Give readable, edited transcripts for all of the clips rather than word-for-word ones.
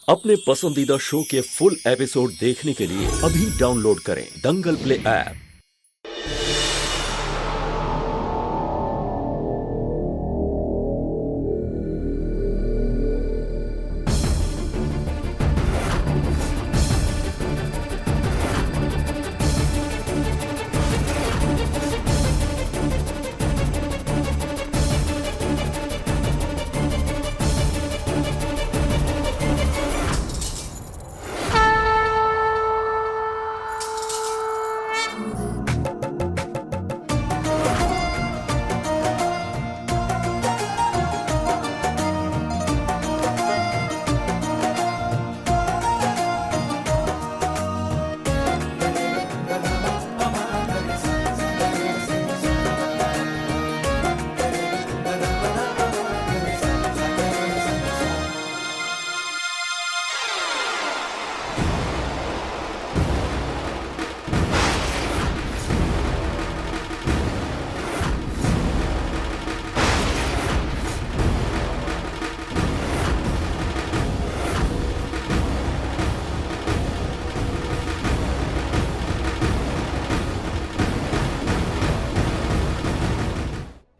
अपने पसंदीदा शो के फुल एपिसोड देखने के लिए अभी डाउनलोड करें दंगल प्ले ऐप।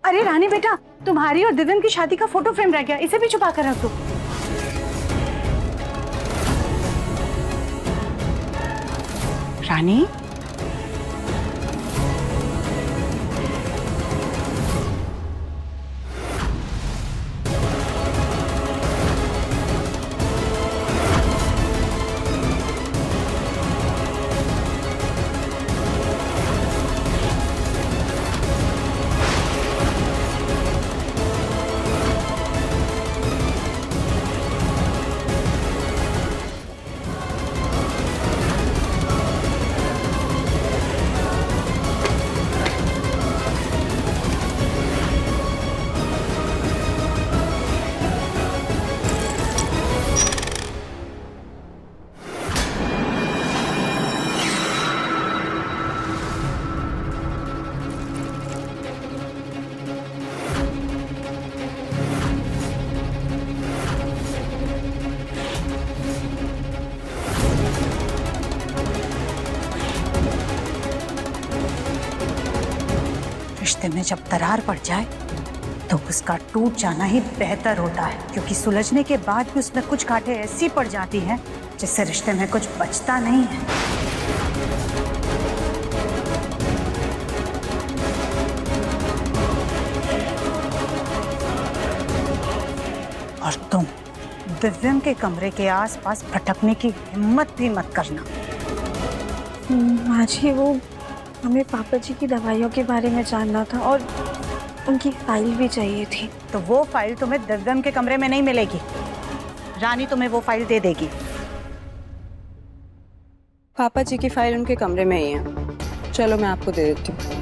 अरे रानी बेटा, तुम्हारी और दिव्यम की शादी का फोटो फ्रेम रह गया, इसे भी छुपा कर रख दो। रानी, रिश्ते में जब दरार पड़ जाए तो उसका टूट जाना ही बेहतर होता है, क्योंकि सुलझने के बाद भी उसमें कुछ गांठें ऐसी पड़ जाती हैं जिससे रिश्ते में कुछ बचता नहीं है। और तुम दिव्यम के कमरे के आसपास भटकने की हिम्मत भी मत करना। माँ जी, वो हमें पापा जी की दवाइयों के बारे में जानना था और उनकी फाइल भी चाहिए थी। तो वो फाइल तुम्हें दिव्यम के कमरे में नहीं मिलेगी, रानी तुम्हें वो फाइल दे देगी। पापा जी की फाइल उनके कमरे में ही है। चलो मैं आपको दे देती हूँ।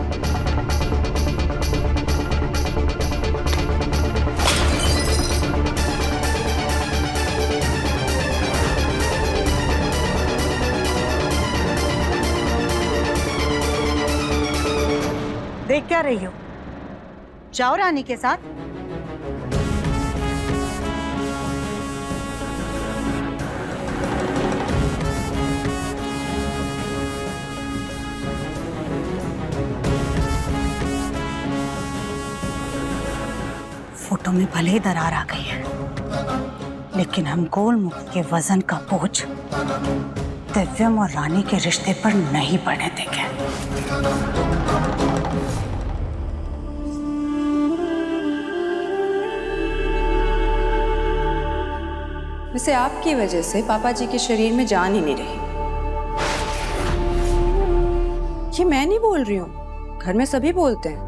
देख क्या रही हो? जाओ रानी के साथ। फोटो में भले ही दरार आ गई है, लेकिन हम गोलमुख के वजन का बोझ दिव्यम और रानी के रिश्ते पर नहीं पड़ने देंगे। वैसे आपकी वजह से पापा जी के शरीर में जान ही नहीं रही। ये मैं नहीं बोल रही हूँ, घर में सभी बोलते हैं।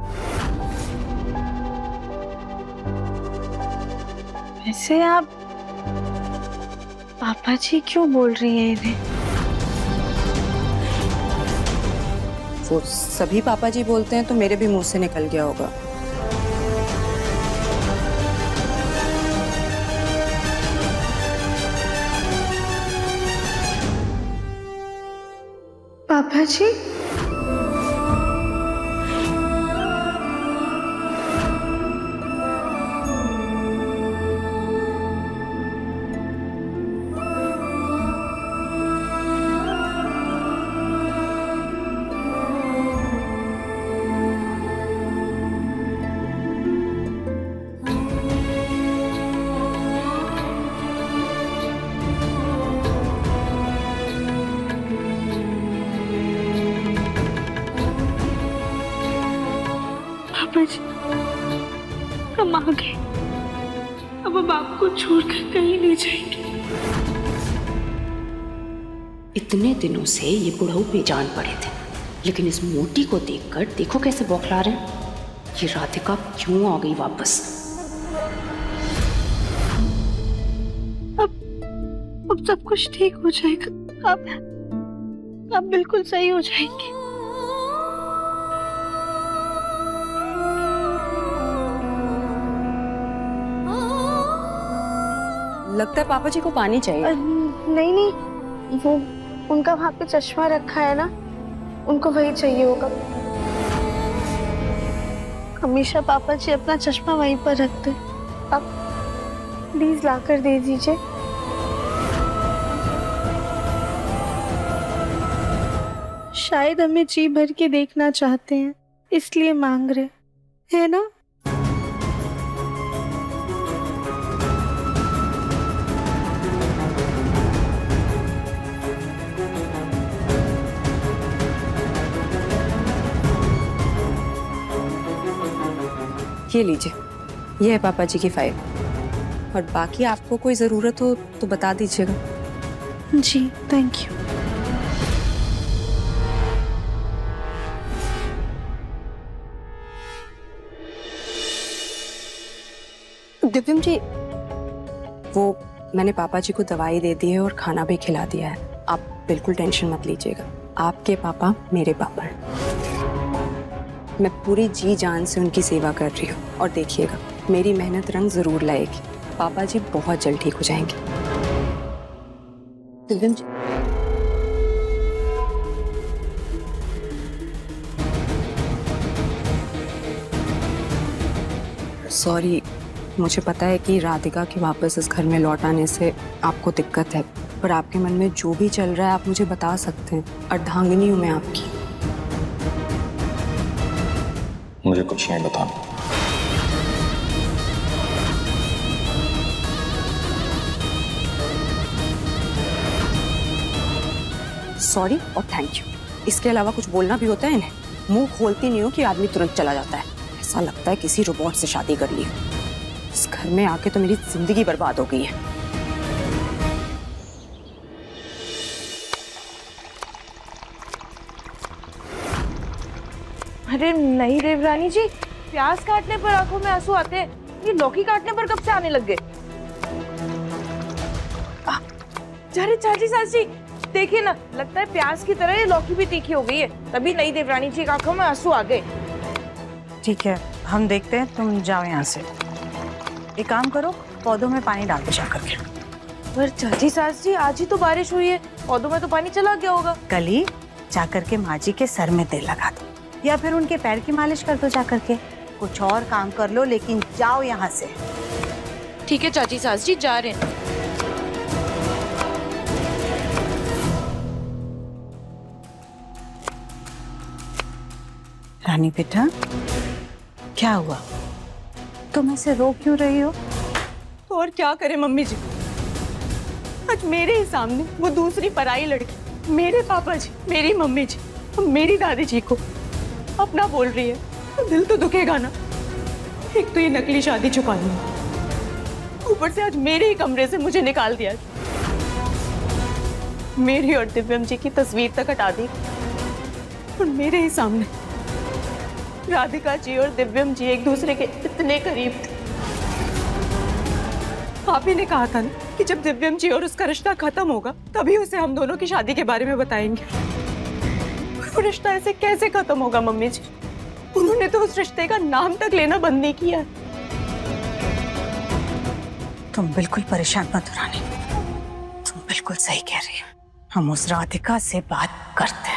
वैसे आप पापा जी क्यों बोल रही हैं इन्हें? वो सभी पापा जी बोलते हैं तो मेरे भी मुंह से निकल गया होगा। पापा जी, जी, हम आ गए। अब हम आपको छोड़कर कहीं नहीं जाएंगे। इतने दिनों से ये बुढ़ऊ बेजान पड़े थे, लेकिन इस मोटी को देखकर देखो कैसे बौखला रहे हैं। ये राधिका क्यों आ गई वापस? अब सब कुछ ठीक हो जाएगा। आप बिल्कुल सही हो जाएंगे। लगता है पापा जी को पानी चाहिए। नहीं नहीं, वो उनका वहाँ पे चश्मा रखा है ना, उनको वही चाहिए होगा। हमेशा पापा जी अपना चश्मा वहीं पर रखते हैं। आप प्लीज लाकर दे दीजिए। शायद हमें जी भर के देखना चाहते हैं, इसलिए मांग रहे है ना। ये लीजिए, ये है पापा जी की फाइल, और बाकी आपको कोई जरूरत हो तो बता दीजिएगा। जी थैंक यू। दिव्यम जी, वो मैंने पापा जी को दवाई दे दी है और खाना भी खिला दिया है। आप बिल्कुल टेंशन मत लीजिएगा। आपके पापा मेरे पापा हैं। मैं पूरी जी जान से उनकी सेवा कर रही हूँ, और देखिएगा मेरी मेहनत रंग जरूर लाएगी। पापा जी बहुत जल्द ठीक हो जाएंगे। दिव्यम जी, सॉरी, मुझे पता है कि राधिका के वापस इस घर में लौट आने से आपको दिक्कत है, पर आपके मन में जो भी चल रहा है आप मुझे बता सकते हैं। अर्धांगिनी हूँ मैं आपकी। मुझे कुछ नहीं बताना। सॉरी और थैंक यू, इसके अलावा कुछ बोलना भी होता है इन्हें? मुंह खोलती नहीं हो कि आदमी तुरंत चला जाता है। ऐसा लगता है किसी रोबोट से शादी कर ली है। इस घर में आके तो मेरी जिंदगी बर्बाद हो गई है। अरे नहीं देवरानी जी, प्याज काटने पर आंखों में आंसू आते हैं, ये लौकी काटने पर कब से आने लग गए? अरे चाची सासी देखिए ना, लगता है प्याज की तरह ये लौकी भी तीखी हो गई है, तभी नहीं देवरानी जी की आंखों में आंसू आ गए। ठीक है, हम देखते हैं, तुम जाओ यहाँ से। एक काम करो, पौधों में पानी डाल दो जा करके। पर चाची सास जी, आज ही तो बारिश हुई है, पौधों में तो पानी चला गया होगा। कल ही जा करके माँ जी के सर में तेल लगा दो, या फिर उनके पैर की मालिश कर दो जा करके। कुछ और काम कर लो, लेकिन जाओ यहाँ से। ठीक है चाची सास जी, जा रहे हैं। रानी बेटा, क्या हुआ? तुम ऐसे रो क्यों रही हो? तो और क्या करे मम्मी जी, आज मेरे ही सामने वो दूसरी पराई लड़की मेरे पापा जी, मेरी मम्मी जी और मेरी दादी जी को अपना बोल रही है, तो दिल तो दुखेगा ना। एक तो ये नकली शादी छुपा ली, ऊपर से आज मेरे ही कमरे से मुझे निकाल दिया, मेरी और दिव्यम जी की तस्वीर तक हटा दी, और मेरे ही सामने राधिका जी और दिव्यम जी एक दूसरे के इतने करीब थे। आप ही ने कहा था ना कि जब दिव्यम जी और उसका रिश्ता खत्म होगा तभी उसे हम दोनों की शादी के बारे में बताएंगे। वो रिश्ता ऐसे कैसे खत्म होगा मम्मी जी? उन्होंने तो उस रिश्ते का नाम तक लेना बंद नहीं किया। तुम बिल्कुल परेशान मत हो रानी, तुम बिल्कुल सही कह रही हो। हम उस राधिका से बात करते हैं।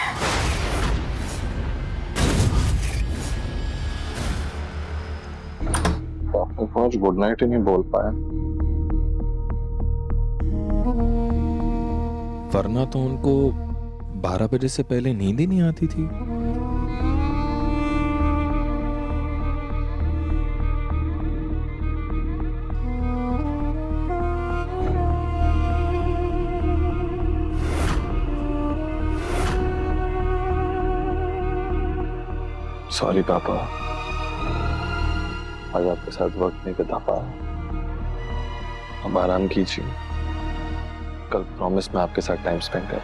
आज गुड नाइट ही नहीं बोल पाया, वरना तो उनको 12 बजे से पहले नींद ही नहीं आती थी। सॉरी पापा, आज आपके साथ वक्त नहीं बिता पाया। अब आराम कीजिए, कल प्रॉमिस मैं आपके साथ टाइम स्पेंड कर।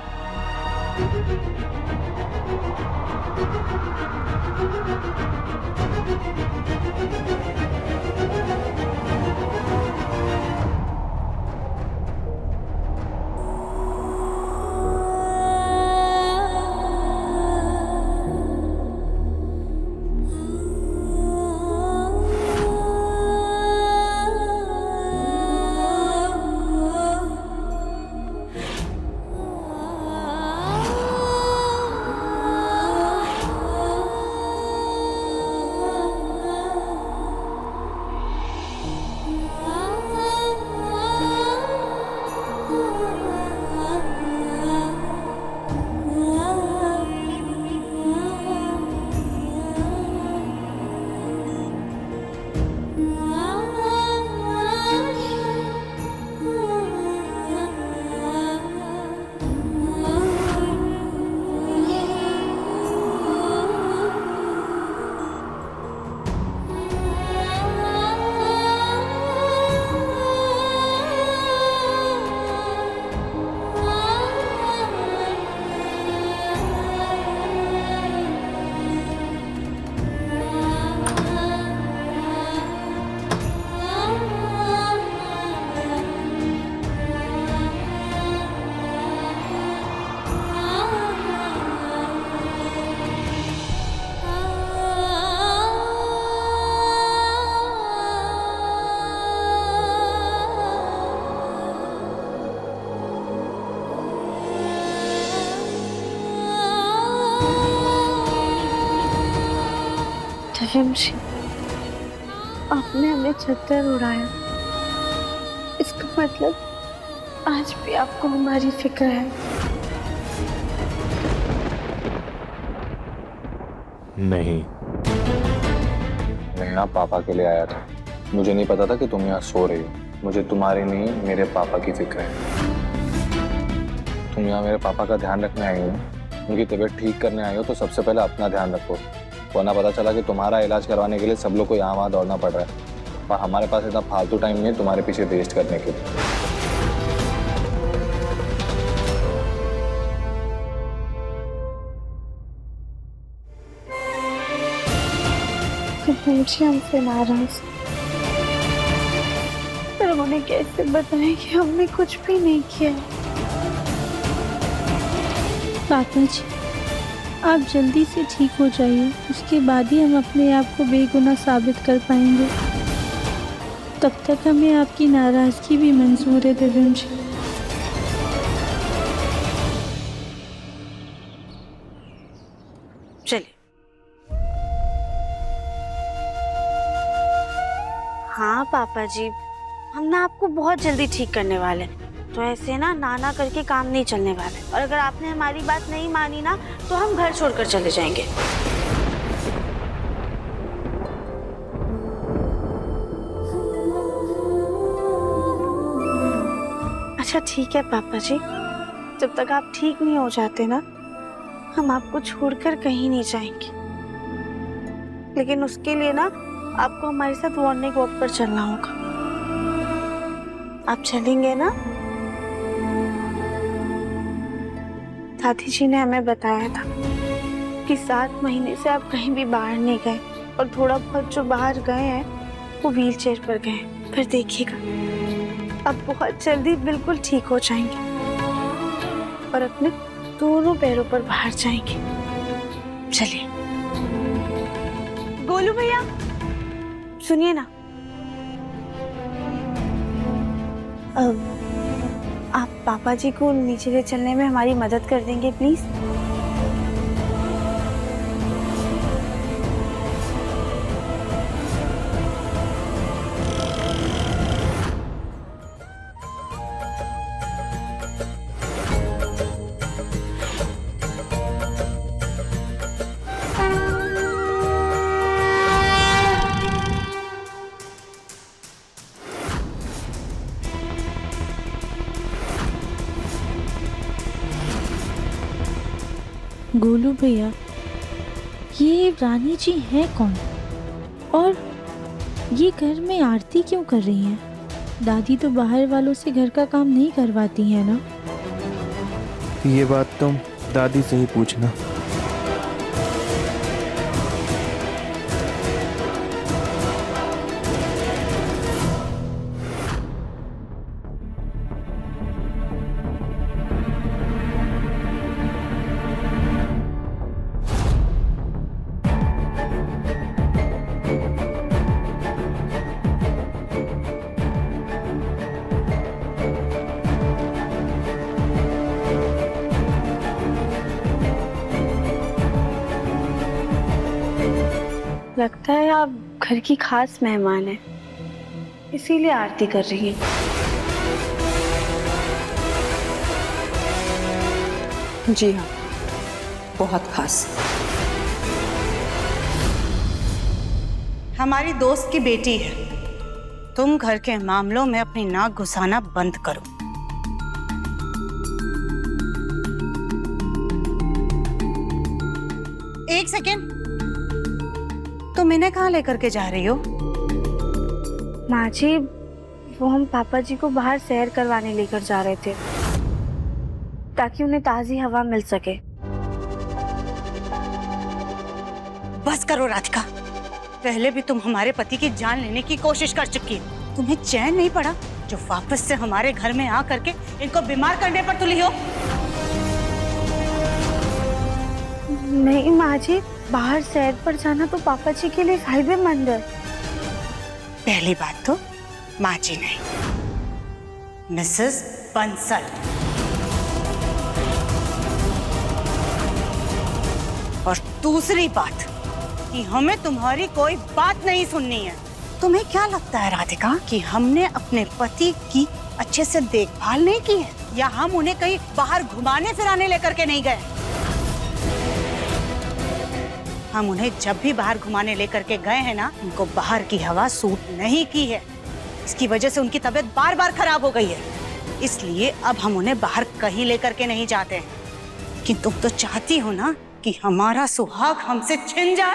जी, आपने हमें चद्दर उड़ाया, इसका मतलब आज भी आपको हमारी फिक्र है। नहीं, मैं यहाँ पापा के लिए आया था। मुझे नहीं पता था कि तुम यहाँ सो रही हो। मुझे तुम्हारी नहीं, मेरे पापा की फिक्र है। तुम यहाँ मेरे पापा का ध्यान रखने आई हो, उनकी तबीयत ठीक करने आई हो, तो सबसे पहले अपना ध्यान रखो। वरना पता चला कि तुम्हारा इलाज करवाने के लिए सब लोग को यहाँ वहाँ दौड़ना पड़ रहा है और हमारे पास इतना फालतू टाइम नहीं है तुम्हारे पीछे वेस्ट करने के लिए। मुझे हमसे नाराज, पर उन्हें कैसे बताएं कि हमने कुछ भी नहीं किया। पापा जी, आप जल्दी से ठीक हो जाइए, उसके बाद ही हम अपने आप को बेगुनाह साबित कर पाएंगे। तब तक हमें आपकी नाराजगी भी मंजूर है दिव्यम जी। चलिए। हाँ पापा जी, हम ना आपको बहुत जल्दी ठीक करने वाले हैं, तो ऐसे ना नाना करके काम नहीं चलने वाला है। और अगर आपने हमारी बात नहीं मानी ना, तो हम घर छोड़कर चले जाएंगे। अच्छा ठीक है पापा जी, जब तक आप ठीक नहीं हो जाते ना, हम आपको छोड़कर कहीं नहीं जाएंगे। लेकिन उसके लिए ना आपको हमारे साथ मॉर्निंग वॉक पर चलना होगा। आप चलेंगे ना? दादी जी ने हमें बताया था कि 7 महीने से आप कहीं भी बाहर नहीं गए, और थोड़ा बहुत जो बाहर गए हैं वो व्हीलचेयर पर गए। पर देखिएगा, आप बहुत जल्दी बिल्कुल ठीक हो जाएंगे और अपने दोनों पैरों पर बाहर जाएंगे। चलिए। गोलू भैया, सुनिए ना, आप पापा जी को नीचे ले चलने में हमारी मदद कर देंगे प्लीज? गोलू भैया, ये रानी जी हैं कौन? और ये घर में आरती क्यों कर रही हैं? दादी तो बाहर वालों से घर का काम नहीं करवाती है ना? ये बात तुम दादी से ही पूछना। लगता है आप घर की खास मेहमान हैं, इसीलिए आरती कर रही हैं। जी हाँ, बहुत खास। हमारी दोस्त की बेटी है, तुम घर के मामलों में अपनी नाक घुसाना बंद करो। एक सेकेंड, तुम इन्हें कहाँ लेकर के जा रही हो? माँ जी, वो हम पापा जी को बाहर सैर करवाने लेकर जा रहे थे ताकि उन्हें ताजी हवा मिल सके। बस करो राधिका, पहले भी तुम हमारे पति की जान लेने की कोशिश कर चुकी हो। तुम्हें चैन नहीं पड़ा जो वापस से हमारे घर में आ करके इनको बीमार करने पर तुली हो? नहीं माँ जी, बाहर सैर पर जाना तो पापा जी के लिए फायदेमंद है। पहली बात तो माँ जी नहीं, मिसेस बंसल। और दूसरी बात कि हमें तुम्हारी कोई बात नहीं सुननी है। तुम्हें क्या लगता है राधिका कि हमने अपने पति की अच्छे से देखभाल नहीं की है, या हम उन्हें कहीं बाहर घुमाने फिराने लेकर के नहीं गए? हम उन्हें जब भी बाहर घुमाने लेकर के गए हैं ना, उनको बाहर की हवा सूट नहीं की है। इसकी वजह से उनकी तबीयत बार बार खराब हो गई है। इसलिए अब हम उन्हें बाहर कहीं लेकर के नहीं जाते हैं। कि तुम तो चाहती हो ना कि हमारा सुहाग हमसे छिन जाए।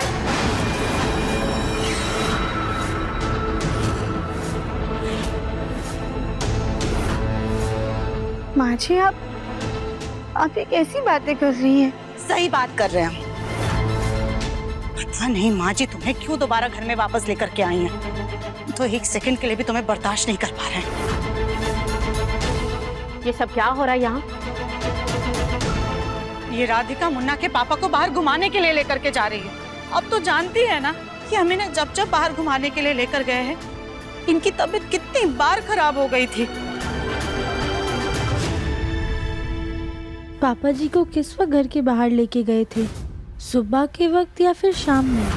माँ जी, आप एक ऐसी बातें कर रही हैं। सही बात कर रहे हैं। पता नहीं माँ जी तुम्हें क्यों दोबारा घर में वापस लेकर के आई हैं। तो एक सेकंड के लिए भी तुम्हें बर्दाश्त नहीं कर पा रहे हैं। ये सब क्या हो रहा है यहाँ? ये राधिका मुन्ना के पापा को बाहर घुमाने के लिए लेकर के जा रही है। अब तो जानती है ना कि हम इन्हें जब जब बाहर घुमाने के लिए लेकर गए हैं, इनकी तबीयत कितनी बार खराब हो गई थी। पापा जी को किस वक्त घर के बाहर लेके गए थे? सुबह के वक्त या फिर शाम में?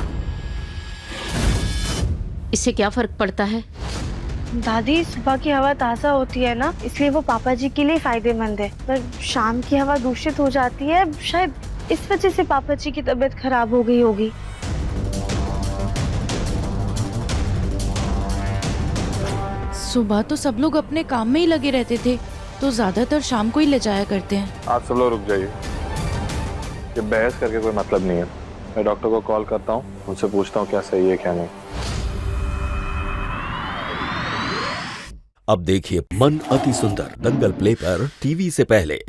इससे क्या फर्क पड़ता है? दादी, सुबह की हवा ताज़ा होती है ना, इसलिए वो पापा जी के लिए फायदेमंद है। पर शाम की हवा दूषित हो जाती है, शायद इस वजह से पापा जी की तबीयत खराब हो गई होगी। सुबह तो सब लोग अपने काम में ही लगे रहते थे, तो ज्यादातर शाम को ही ले जाया करते हैं। आप सब लोग रुक जाइए, ये बहस करके कोई मतलब नहीं है। मैं डॉक्टर को कॉल करता हूँ, उनसे पूछता हूँ क्या सही है क्या नहीं। अब देखिए मन अति सुंदर दंगल प्ले पर टीवी से पहले।